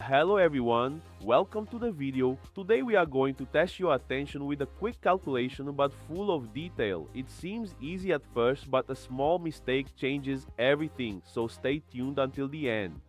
Hello everyone, welcome to the video. Today we are going to test your attention with a quick calculation but full of detail. It seems easy at first, but a small mistake changes everything, so stay tuned until the end.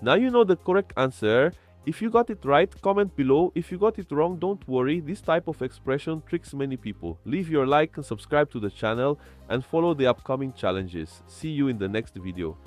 Now you know the correct answer. If you got it right, comment below. If you got it wrong, don't worry. This type of expression tricks many people. Leave your like and subscribe to the channel and follow the upcoming challenges. See you in the next video.